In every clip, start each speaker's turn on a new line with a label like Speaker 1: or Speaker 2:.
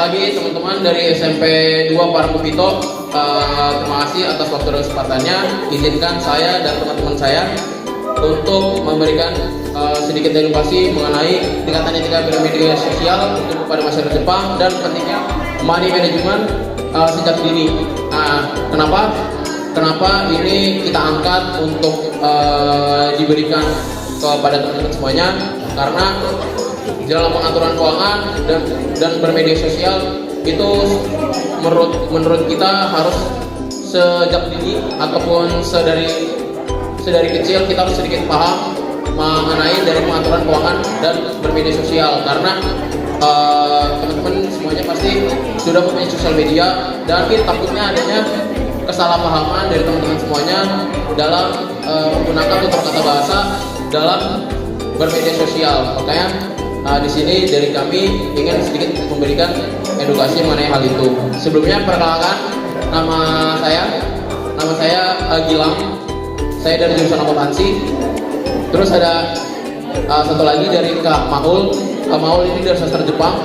Speaker 1: pagi teman-teman dari SMP 2 Parangkupito. Terima kasih atas waktu dan kesempatannya. Izinkan saya dan teman-teman saya untuk memberikan sedikit edukasi mengenai tingkatan etika bermedia sosial untuk kepada masyarakat Jepang dan pentingnya money management sejak dini. Kenapa ini kita angkat untuk diberikan kepada teman-teman semuanya? Karena dalam pengaturan keuangan dan bermedia sosial itu menurut kita harus sejak dini ataupun sedari kecil kita harus sedikit paham mengenai dari pengaturan keuangan dan bermedia sosial, karena teman-teman semuanya pasti sudah mempunyai sosial media dan takutnya adanya kesalahpahaman dari teman-teman semuanya dalam menggunakan tutur kata bahasa dalam bermedia sosial. Makanya di sini dari kami ingin sedikit memberikan edukasi mengenai hal itu. Sebelumnya perkenalkan, nama saya Gilang. Saya dari jurusan akuntansi. Terus ada satu lagi dari Kak Maul. Kak Maul ini dari sastra Jepang.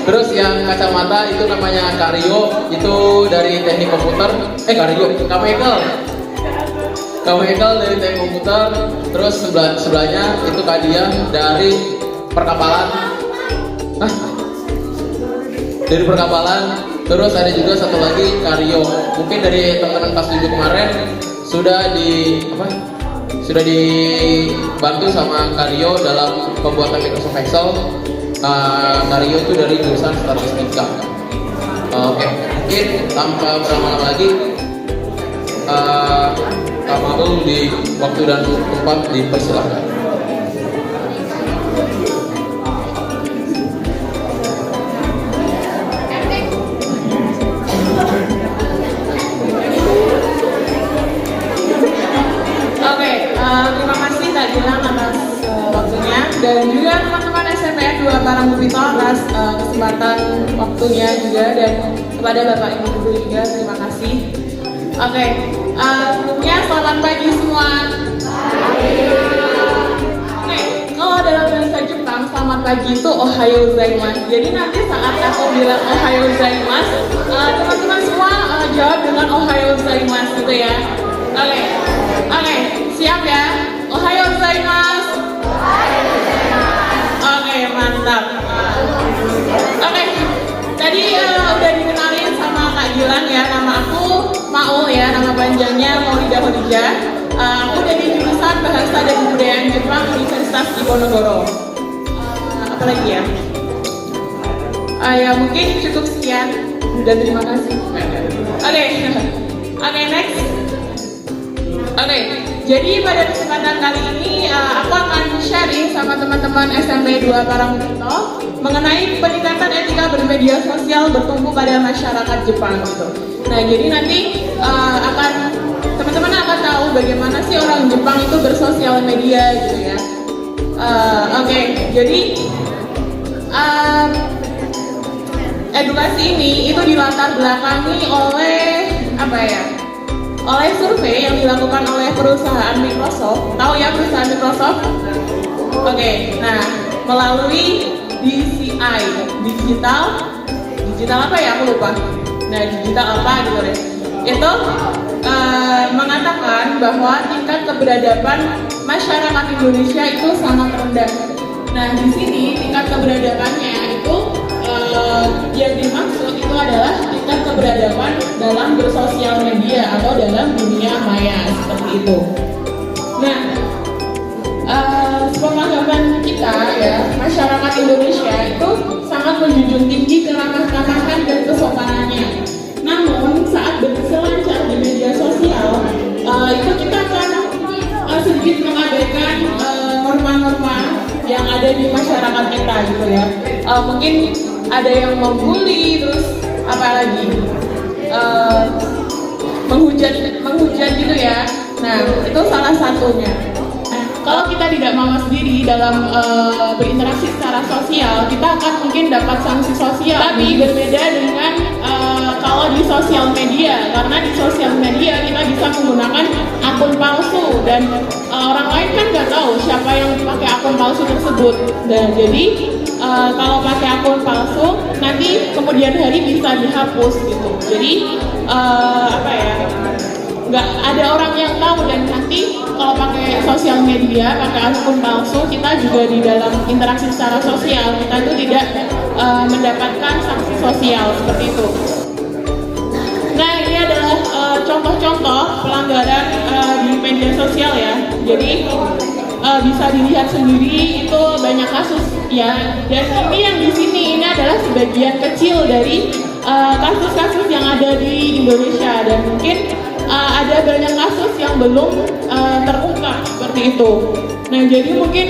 Speaker 1: Terus yang kacamata itu namanya Kak Rio, itu dari teknik komputer. Kak Michael dari teknik komputer. Terus sebelahnya itu Kak Dia dari perkapalan. Dari perkapalan. Terus ada juga satu lagi Kak Rio. Mungkin dari teman-teman kelas 7 kemarin sudah dibantu sama Kak Rio dalam pembuatan Microsoft Excel. Kak Rio itu dari jurusan statistika. Oke, mungkin tanpa berlama-lama lagi, Kak Maul di waktu dan tempat dipersilahkan.
Speaker 2: Terima kasih Kak Gilang atas waktunya, dan juga teman-teman SMP 2 Parangkupito atas kesempatan waktunya juga, dan kepada Bapak Ibu Guru juga terima kasih. Sebelumnya selamat pagi semua. Kalau dalam bahasa Jepang selamat pagi itu ohayo gozaimasu. Jadi nanti saat aku bilang ohayo gozaimasu, teman-teman semua jawab dengan ohayo gozaimasu gitu ya. Oke, siap ya? Ohayo gozaimasu. Oke, mantap. Tadi udah dikenalin sama Kak Gilang ya. Nama aku Maul ya, nama panjangnya Maulida Khadijah. Aku dari jurusan Bahasa dan Kebudayaan Jepang Universitas Diponegoro. Apalagi ya? Ya mungkin cukup sekian dan terima kasih. Oke, next. Jadi pada kesempatan kali ini aku akan sharing sama teman-teman SMP 2 Parangkupito mengenai peningkatan etika bermedia sosial bertumbuh pada masyarakat Jepang gitu. Nah, jadi nanti teman-teman akan tahu bagaimana sih orang Jepang itu bersosial media gitu ya. Jadi edukasi ini itu dilatar belakangi oleh survei yang dilakukan oleh perusahaan Microsoft. Tahu ya perusahaan Microsoft? Nah, melalui DCI, digital apa ya? Aku lupa. Nah, digital apa gitu deh. Itu mengatakan bahwa tingkat keberadaban masyarakat Indonesia itu sangat rendah. Nah, di sini tingkat keberadabannya itu yang dimaksud itu adalah tingkat keberadaban dalam bersosial media atau dalam dunia maya seperti itu. Nah, sepengetahuan kita ya, masyarakat Indonesia itu sangat menjunjung tinggi keramah-tamahan dan kesopanannya. Namun saat berselancar di media sosial, itu kita akan sedikit mengabaikan norma-norma yang ada di masyarakat kita gitu ya. Mungkin ada yang membuli, terus apalagi menghujat gitu ya. Nah, itu salah satunya. Kalau kita tidak mawas diri dalam berinteraksi secara sosial, kita akan mungkin dapat sanksi sosial. Tapi berbeda dengan kalau di sosial media, karena di sosial media kita bisa menggunakan akun palsu dan orang lain kan nggak tahu siapa yang pakai akun palsu tersebut. Dan jadi kalau pakai akun palsu nanti kemudian hari bisa dihapus gitu. Jadi apa ya, nggak ada orang yang tahu, dan nanti kalau pakai sosial media, pakai akun palsu, kita juga di dalam interaksi secara sosial kita itu tidak mendapatkan sanksi sosial seperti itu. Nah, ini adalah contoh-contoh pelanggaran di media sosial ya. Jadi bisa dilihat sendiri itu banyak kasus ya. Dan ini yang di sini ini adalah sebagian kecil dari kasus-kasus yang ada di Indonesia, dan mungkin ada banyak kasus yang belum terungkap seperti itu. Nah, jadi mungkin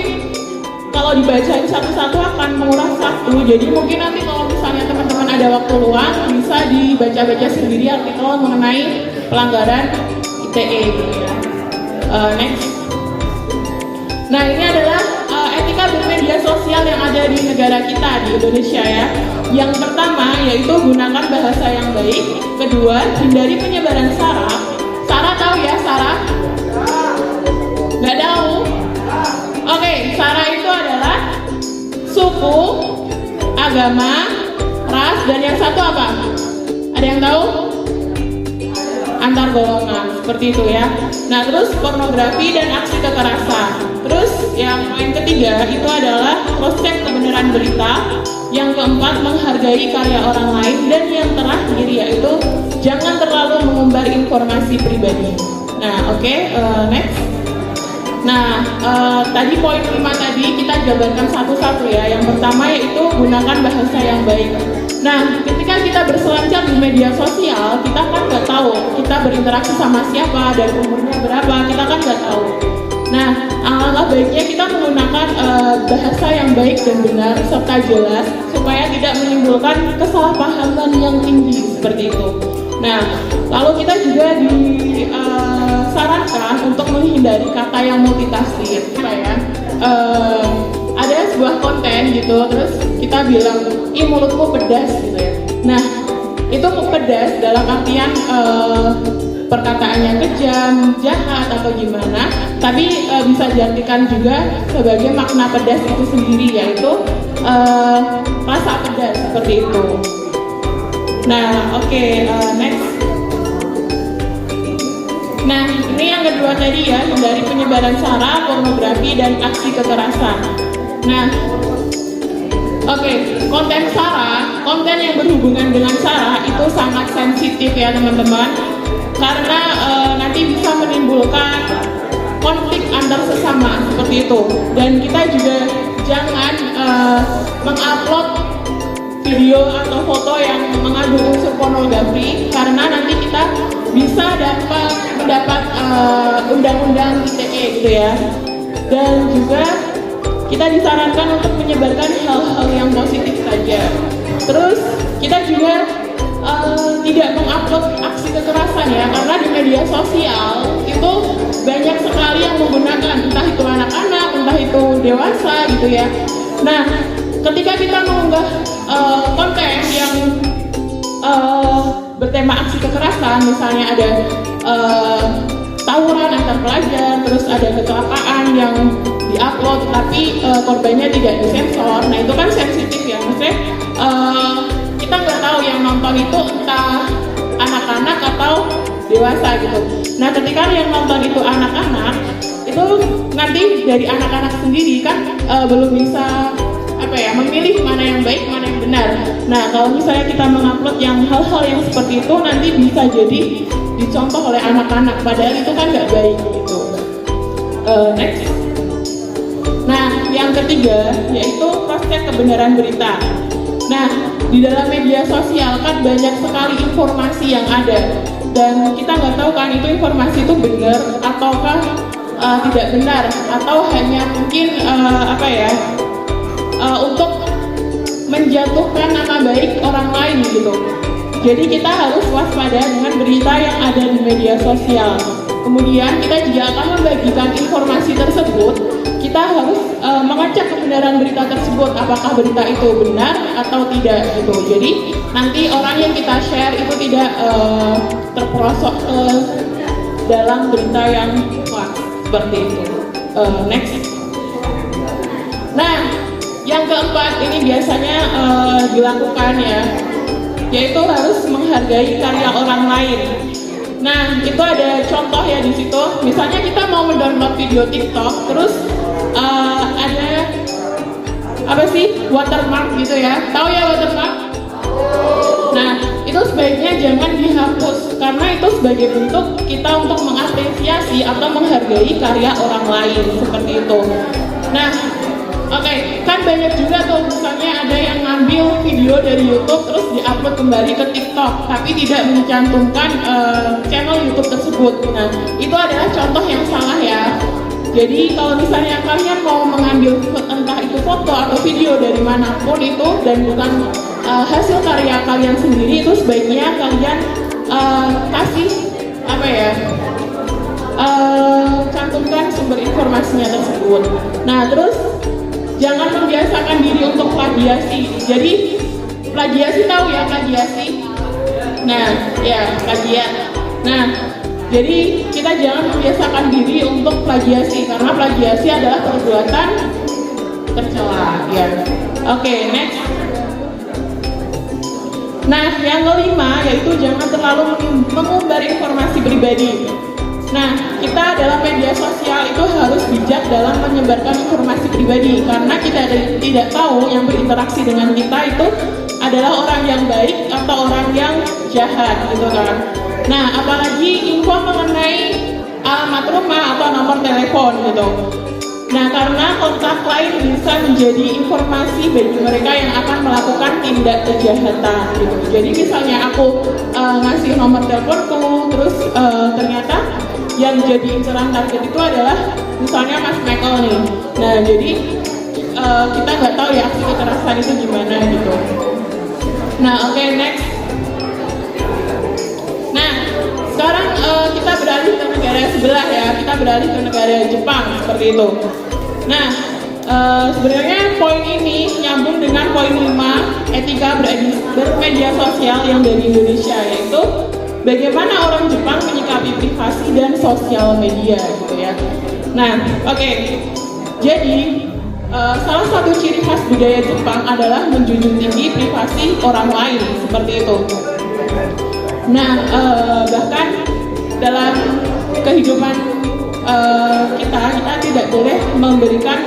Speaker 2: kalau dibacain satu-satu akan menguras waktu. Jadi mungkin nanti kalau misalnya teman-teman ada waktu luang bisa dibaca-baca sendiri artikel mengenai pelanggaran ITE gitu ya. Next. Nah, ini adalah etika bermedia sosial yang ada di negara kita, di Indonesia ya. Yang pertama yaitu gunakan bahasa yang baik. Kedua, hindari penyebaran sara. Sara tahu ya, sara? Nggak tahu? Oke, sara itu adalah suku, agama, ras, dan yang satu apa? Ada yang tahu? Antar golongan, seperti itu ya. Nah, terus pornografi dan aksi kekerasan. Terus yang poin ketiga itu adalah cross check kebenaran berita. Yang keempat, menghargai karya orang lain. Dan yang terakhir yaitu jangan terlalu mengumbar informasi pribadi. Nah, oke, next. Nah, tadi poin 5 tadi kita jabarkan satu-satu ya. Yang pertama yaitu gunakan bahasa yang baik. Nah, ketika kita berselancar di media sosial, kita kan nggak tahu kita berinteraksi sama siapa dan umurnya berapa, kita kan nggak tahu. Nah, alangkah baiknya kita menggunakan bahasa yang baik dan benar serta jelas supaya tidak menimbulkan kesalahpahaman yang tinggi seperti itu. Nah, lalu kita juga disarankan untuk menghindari kata yang multitafsir, ya. Ada sebuah konten gitu, terus kita bilang, ih mulutku pedas gitu ya. Nah, itu pedas dalam artian perkataannya kejam, jahat atau gimana, tapi bisa diartikan juga sebagai makna pedas itu sendiri, yaitu rasa pedas seperti itu. Nah, oke, next. Nah, ini yang kedua tadi ya, hindari penyebaran sara, pornografi, dan aksi kekerasan. Nah, oke, konten sara, konten yang berhubungan dengan sara itu sangat sensitif ya teman-teman, karena nanti bisa menimbulkan konflik antar sesama seperti itu. Dan kita juga jangan mengupload video atau foto yang mengandung unsur pornografi, karena nanti kita bisa mendapat undang-undang ITE gitu ya. Dan juga kita disarankan untuk menyebarkan hal-hal yang positif saja. Terus kita juga tidak mengupload aksi kekerasan ya, karena di media sosial itu banyak sekali yang menggunakan, entah itu anak-anak, entah itu dewasa gitu ya. Nah, ketika kita mengunggah konten yang bertema aksi kekerasan, misalnya ada tawuran antar pelajar, terus ada kecelakaan yang diupload tapi korbannya tidak disensor, nah itu kan sensitif ya, maksudnya kita nggak tahu yang nonton itu entah anak-anak atau dewasa gitu. Nah, ketika yang nonton itu anak-anak, itu nanti dari anak-anak sendiri kan belum bisa memilih mana yang baik, mana yang benar. Nah, kalau misalnya kita mengupload yang hal-hal yang seperti itu, nanti bisa jadi dicontoh oleh anak-anak, padahal itu kan nggak baik gitu. Next. Nah, yang ketiga yaitu cross check kebenaran berita. Nah, di dalam media sosial kan banyak sekali informasi yang ada, dan kita nggak tahu kan itu informasi itu benar ataukah tidak benar, atau hanya mungkin untuk menjatuhkan nama baik orang lain gitu. Jadi kita harus waspada dengan berita yang ada di media sosial. Kemudian kita juga akan membagikan informasi tersebut. Kita harus mengecek kebenaran berita tersebut, apakah berita itu benar atau tidak gitu. Jadi nanti orang yang kita share itu tidak terperosok dalam berita yang hoax seperti itu. Next. Nah, Yang keempat ini biasanya dilakukan ya, yaitu harus menghargai karya orang lain. Nah, itu ada contoh ya di situ. Misalnya kita mau mendownload video TikTok, terus ada apa sih watermark gitu ya? Tahu ya watermark? Nah, itu sebaiknya jangan dihapus karena itu sebagai bentuk kita untuk mengapresiasi atau menghargai karya orang lain seperti itu. Nah, oke, kan banyak juga tuh misalnya ada yang ngambil video dari YouTube terus diupload kembali ke TikTok tapi tidak mencantumkan channel YouTube tersebut. Nah, itu adalah contoh yang salah ya. Jadi kalau misalnya kalian mau mengambil entah itu foto atau video dari manapun itu dan bukan hasil karya kalian sendiri, itu sebaiknya kalian kasih apa ya, cantumkan sumber informasinya tersebut. Nah, terus jangan membiasakan diri untuk plagiasi. Jadi plagiasi, tahu ya plagiasi? Nah, ya plagiat. Nah, jadi kita jangan membiasakan diri untuk plagiasi karena plagiasi adalah perbuatan tercela ya. Oke, next. Nah, yang kelima yaitu jangan terlalu mengumbar informasi pribadi. Nah, kita dalam media sosial itu harus bijak dalam menyebarkan informasi pribadi karena kita tidak tahu yang berinteraksi dengan kita itu adalah orang yang baik atau orang yang jahat gitu kan. Nah, apalagi info mengenai alamat rumah atau nomor telepon gitu. Nah, karena kontak lain bisa menjadi informasi bagi mereka yang akan melakukan tindak kejahatan gitu. Jadi misalnya aku ngasih nomor teleponku, terus ternyata yang jadi inceran target itu adalah misalnya Mas Michael nih. Nah, jadi kita nggak tahu ya aksi kekerasan itu gimana gitu. Nah, oke, next. Nah, sekarang kita beralih ke negara sebelah ya. Kita beralih ke negara Jepang seperti itu. Nah, sebenarnya poin ini nyambung dengan poin 5 etika bermedia sosial yang dari Indonesia, yaitu bagaimana orang Jepang menyikapi privasi dan sosial media gitu ya. Nah, oke. Jadi salah satu ciri khas budaya Jepang adalah menjunjung tinggi privasi orang lain seperti itu. Nah, bahkan dalam kehidupan kita tidak boleh memberikan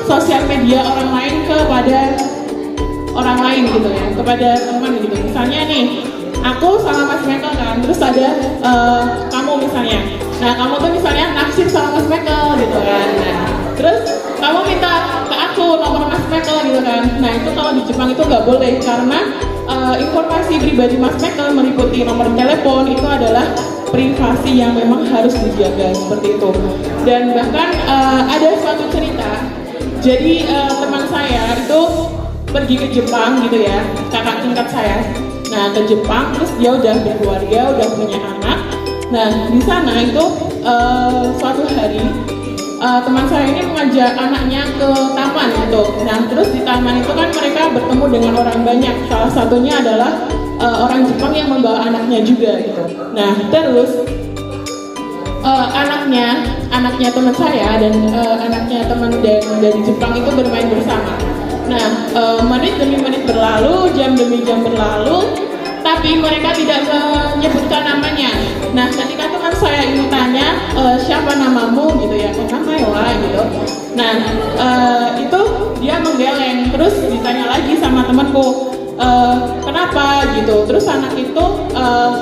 Speaker 2: sosial media orang lain kepada orang lain gitu ya, kepada teman gitu. Misalnya nih, aku sama Mas Michael kan, terus ada kamu misalnya. Nah, kamu tuh misalnya naksir sama Mas Michael gitu kan. Nah, terus kamu minta ke aku nomor Mas Michael gitu kan. Nah, itu kalau di Jepang itu nggak boleh karena informasi pribadi Mas Michael meliputi nomor telepon itu adalah privasi yang memang harus dijaga seperti itu. Dan bahkan ada suatu cerita. Jadi teman saya itu pergi ke Jepang gitu ya, kakak tingkat saya. Nah, ke Jepang, terus dia udah berkeluarga, udah punya anak. Nah, di sana itu suatu hari teman saya ini mengajak anaknya ke taman gitu. Nah, terus di taman itu kan mereka bertemu dengan orang banyak. Salah satunya adalah orang Jepang yang membawa anaknya juga gitu. Nah, terus anaknya teman saya dan anaknya teman dari Jepang itu bermain bersama. Nah, menit demi menit berlalu, jam demi jam berlalu, tapi mereka tidak menyebutkan namanya. Nah, ketika teman saya ini tanya, siapa namamu gitu ya, namanya gitu. Nah, itu dia menggeleng, terus ditanya lagi sama temanku, kenapa gitu. Terus anak itu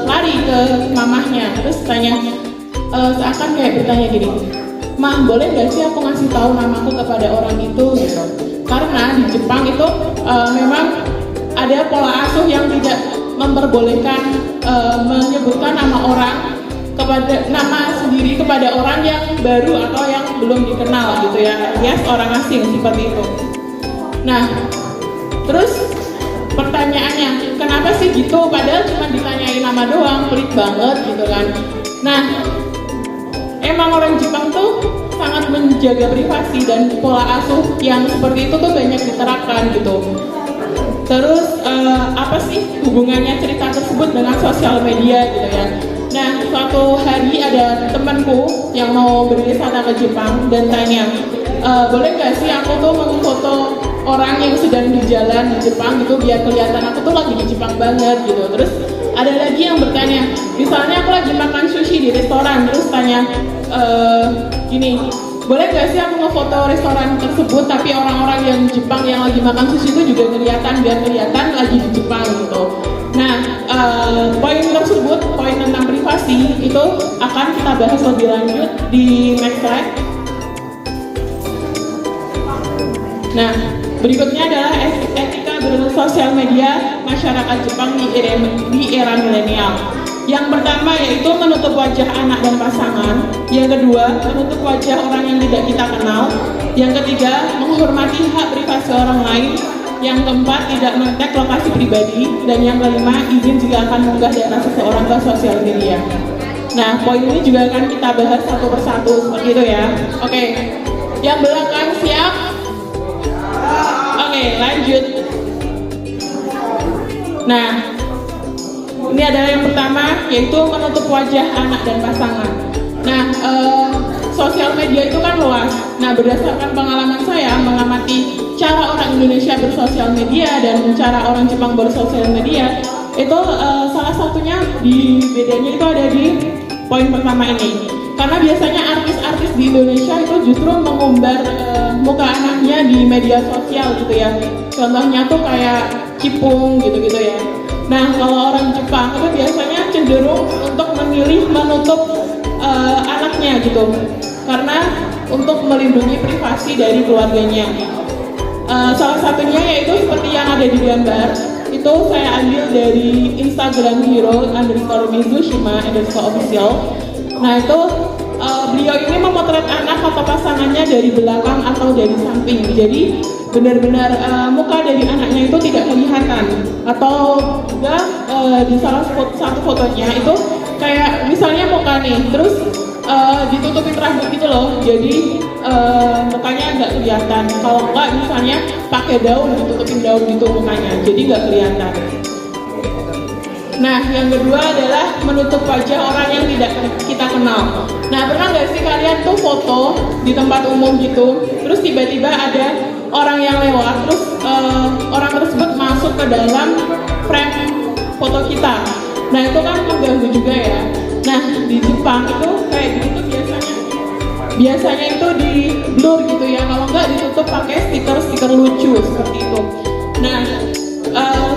Speaker 2: lari ke mamahnya, terus tanya, seakan kayak bertanya gini, "Mah, boleh gak sih aku ngasih tahu namaku kepada orang itu?" gitu. Karena di Jepang itu memang ada pola asuh yang tidak memperbolehkan menyebutkan nama orang kepada nama sendiri kepada orang yang baru atau yang belum dikenal gitu ya, alias orang asing seperti itu. Nah, terus pertanyaannya, kenapa sih gitu? Padahal cuma ditanyain nama doang, pelit banget gitu kan. Nah, emang orang Jepang tuh sangat menjaga privasi dan pola asuh yang seperti itu tuh banyak diterapkan gitu. Terus apa sih hubungannya cerita tersebut dengan sosial media gitu ya. Nah, suatu hari ada temanku yang mau berwisata ke Jepang dan tanya, boleh gak sih aku tuh memfoto sedang di jalan di Jepang gitu biar kelihatan aku tuh lagi di Jepang banget gitu. Terus ada lagi yang bertanya, misalnya aku lagi makan sushi di restoran, terus tanya gini, boleh gak sih aku ngefoto restoran tersebut tapi orang-orang yang Jepang yang lagi makan sushi itu juga kelihatan biar kelihatan lagi di Jepang gitu. Nah, poin tersebut, poin tentang privasi itu akan kita bahas lebih lanjut di next slide. Nah, berikutnya adalah etika bersosial media masyarakat Jepang di era milenial. Yang pertama yaitu menutup wajah anak dan pasangan. Yang kedua, menutup wajah orang yang tidak kita kenal. Yang ketiga, menghormati hak privasi orang lain. Yang keempat, tidak men-tag lokasi pribadi. Dan yang kelima, izin jika akan mengunggah data seseorang ke sosial media. Nah, poin ini juga akan kita bahas satu persatu seperti itu ya. Oke, yang belakang siap? Oke, lanjut. Nah, ini adalah yang pertama, yaitu menutup wajah anak dan pasangan. Nah, sosial media itu kan luas. Nah, berdasarkan pengalaman saya mengamati cara orang Indonesia bersosial media dan cara orang Jepang bersosial media, itu salah satunya di bedanya itu ada di poin pertama ini. Karena biasanya artis-artis di Indonesia itu justru mengumbar muka anaknya di media sosial gitu ya. Contohnya tuh kayak Cipung gitu-gitu ya. Nah, kalau orang Jepang itu biasanya cenderung untuk memilih menutup anaknya gitu, karena untuk melindungi privasi dari keluarganya. Salah satunya yaitu seperti yang ada di gambar, itu saya ambil dari Instagram hero_mizushima_official. Nah, itu beliau ini memotret anak atau pasangannya dari belakang atau dari samping. Jadi benar-benar muka dari anaknya itu tidak kelihatan. Atau juga di salah satu fotonya itu kayak misalnya muka nih, terus ditutupin rambut gitu loh. Jadi mukanya nggak kelihatan. Kalau enggak misalnya pakai daun, ditutupin daun gitu mukanya, jadi nggak kelihatan. Nah, yang kedua adalah menutup wajah orang yang tidak kita kenal. Nah, pernah nggak sih kalian tuh foto di tempat umum gitu, terus tiba-tiba ada orang yang lewat, terus orang tersebut masuk ke dalam frame foto kita. Nah, itu kan mengganggu juga ya. Nah, di Jepang itu kayak gitu biasanya itu di blur gitu ya, kalau nggak ditutup pakai stiker lucu seperti itu. Nah,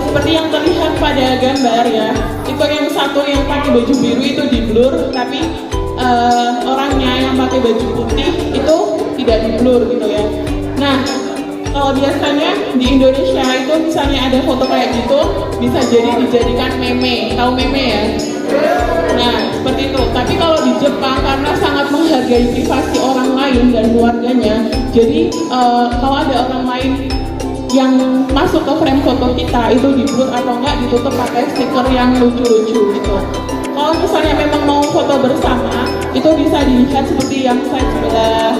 Speaker 2: seperti yang terlihat pada gambar ya, itu yang satu yang pakai baju biru itu di blur, tapi orangnya yang pakai baju putih itu tidak di blur gitu ya. Nah, kalau biasanya di Indonesia itu misalnya ada foto kayak gitu bisa jadi dijadikan meme, tahu meme ya? Nah, seperti itu. Tapi kalau di Jepang karena sangat menghargai privasi orang lain dan keluarganya, jadi kalau ada orang lain yang masuk ke frame foto kita itu di blur atau enggak ditutup pakai stiker yang lucu-lucu gitu. Kalau misalnya memang mau foto bersama, itu bisa dilihat seperti yang saya sebelah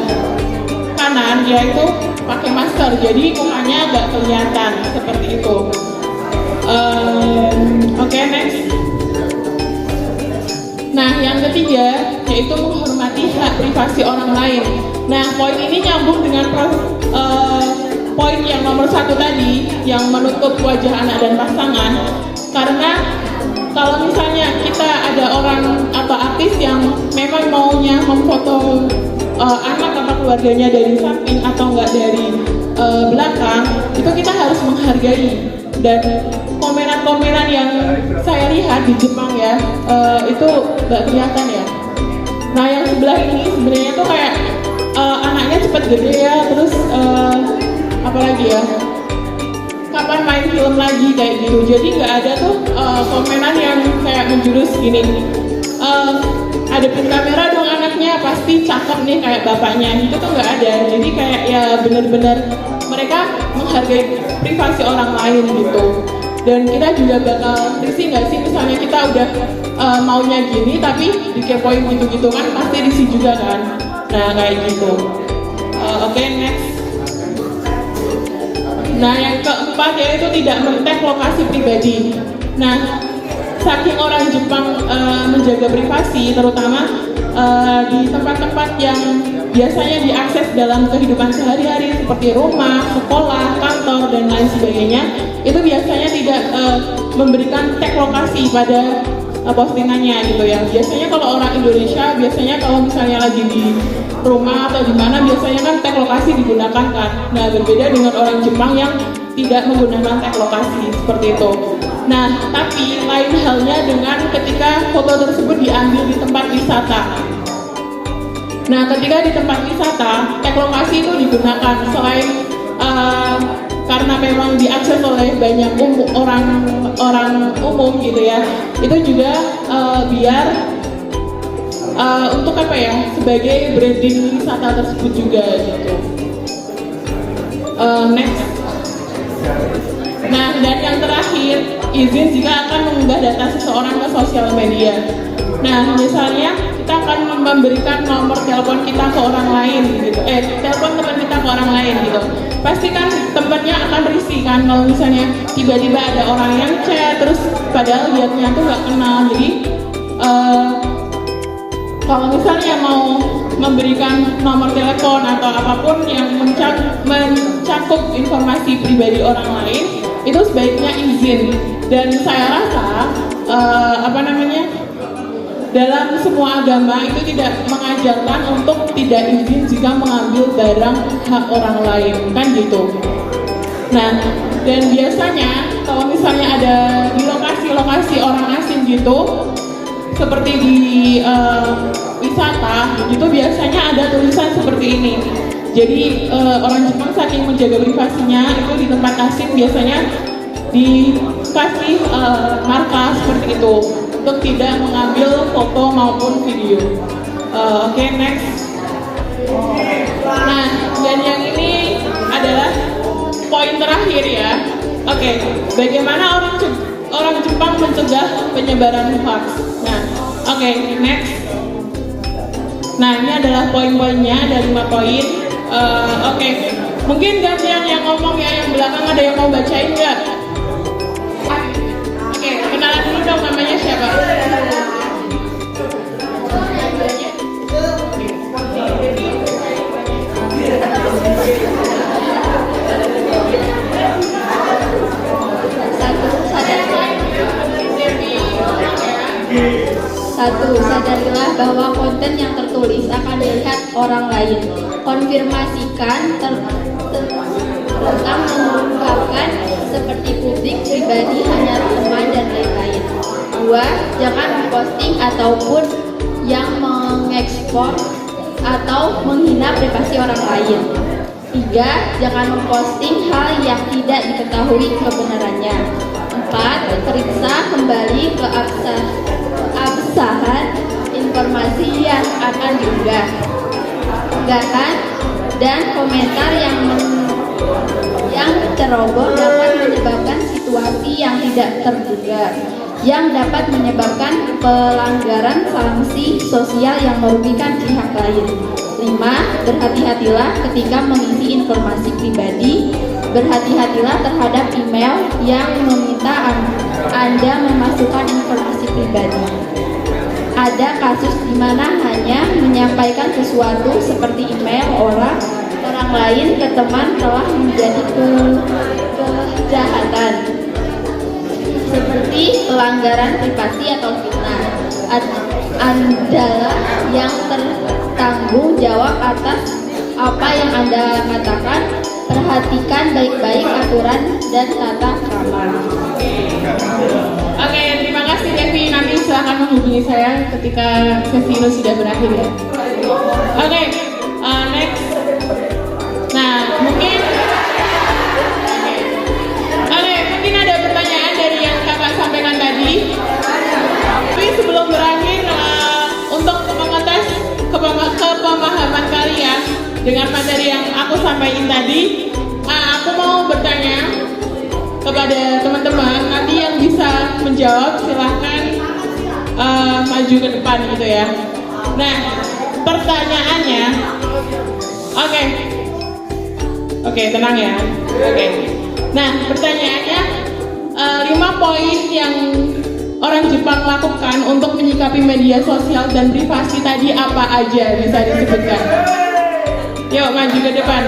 Speaker 2: kanan, yaitu pakai masker, jadi mukanya agak kelihatan seperti itu. Oke, next. Nah, yang ketiga yaitu menghormati hak privasi orang lain. Nah, poin ini nyambung dengan poin yang nomor 1 tadi, yang menutup wajah anak dan pasangan. Karena kalau misalnya kita ada orang atau artis yang memang maunya memfoto anak atau keluarganya dari samping atau enggak dari belakang, itu kita harus menghargai. Dan komenan-komenan yang saya lihat di Jepang ya, itu nggak kelihatan ya. Nah, yang sebelah ini sebenarnya tuh kayak anaknya cepet gede ya, terus apalagi ya, kapan main film lagi kayak gitu. Jadi nggak ada tuh komenan yang kayak menjurus gini, hadapin kamera dong anaknya, pasti cakep nih kayak bapaknya. Itu tuh nggak ada. Jadi kayak ya benar-benar mereka menghargai privasi orang lain gitu. Dan kita juga bakal risih nggak sih misalnya kita udah maunya gini tapi dikepoin gitu-gitu kan, pasti risih juga kan. Nah, kayak gitu. Oke, next. Nah, yang keempat yaitu tidak men-tag lokasi pribadi. Nah, saking orang Jepang menjaga privasi, terutama di tempat-tempat yang biasanya diakses dalam kehidupan sehari-hari seperti rumah, sekolah, kantor, kantor dan lain sebagainya, itu biasanya tidak memberikan tag lokasi pada postingannya gitu ya. Biasanya kalau orang Indonesia, biasanya kalau misalnya lagi di rumah atau di mana, biasanya kan tag lokasi digunakan kan. Nah, berbeda dengan orang Jepang yang tidak menggunakan tag lokasi seperti itu. Nah, tapi lain halnya dengan ketika foto tersebut diambil di tempat wisata. Nah, ketika di tempat wisata, tag lokasi itu digunakan selain karena memang diakses oleh banyak orang umum gitu ya. Itu juga biar untuk apa ya, sebagai branding wisata tersebut juga gitu. Next. Nah, dan yang terakhir, izin jika akan mengunggah data seseorang ke sosial media. Nah, misalnya kita akan memberikan nomor telepon kita ke orang lain gitu. Telepon teman kita ke orang lain gitu. Pasti kan tempatnya akan risih kan kalau misalnya tiba-tiba ada orang yang chat terus padahal liatnya tuh nggak kenal. Jadi kalau misalnya mau memberikan nomor telepon atau apapun yang mencakup informasi pribadi orang lain, itu sebaiknya izin. Dan saya rasa dalam semua agama itu tidak mengajarkan untuk tidak izin jika mengambil barang hak orang lain, kan gitu. Nah, dan biasanya kalau misalnya ada di lokasi-lokasi orang asing gitu, seperti di wisata, itu biasanya ada tulisan seperti ini. Jadi orang Jepang saking menjaga privasinya, itu di tempat asing biasanya dikasih marka seperti itu untuk tidak mengambil foto maupun video. Oke, next. Nah, dan yang ini adalah poin terakhir ya. Oke, bagaimana orang Jepang mencegah penyebaran hoax. Nah, oke, next. Nah, ini adalah poin-poinnya, ada 5 poin. Oke, mungkin gantian yang ngomong ya, yang belakang ada yang mau bacain nggak? Oke, kenalan dulu dong, namanya siapa?
Speaker 3: Satu, sadarilah bahwa konten yang tertulis akan dilihat orang lain. Konfirmasikan tentang mengungkapkan seperti publik, pribadi, hanya teman dan lain-lain. 2, jangan memposting ataupun yang mengekspor atau menghina privasi orang lain. 3, jangan memposting hal yang tidak diketahui kebenarannya. 4, periksa kembali keabsahan informasi yang akan diunggah. Unggahan dan komentar yang ceroboh dapat menyebabkan situasi yang tidak terduga, yang dapat menyebabkan pelanggaran sanksi sosial yang merugikan pihak lain. 5, berhati-hatilah ketika mengisi informasi pribadi. Berhati-hatilah terhadap email yang meminta Anda memasukkan informasi pribadi. Ada kasus di mana hanya menyampaikan sesuatu seperti email orang lain ke teman telah menjadi kejahatan seperti pelanggaran privasi atau fitnah. Anda yang tertanggung jawab atas apa yang Anda katakan. Perhatikan baik-baik aturan dan tata krama.
Speaker 2: Oke, terima kasih Devi. Nanti silahkan menghubungi saya ketika sesi ini sudah berakhir ya. Oke, next. Nah, mungkin ada pertanyaan dari yang kakak sampaikan tadi. Tapi sebelum berakhir, untuk mengetes kepemahaman kalian dengan materi yang aku sampaikan tadi, aku mau bertanya kepada teman-teman. Nanti yang bisa menjawab silahkan maju ke depan gitu ya. Nah, pertanyaannya, oke, tenang ya. Oke. Nah, pertanyaannya, 5 poin yang orang Jepang lakukan untuk menyikapi media sosial dan privasi tadi apa aja, bisa disebutkan? Yuk, maju ke depan.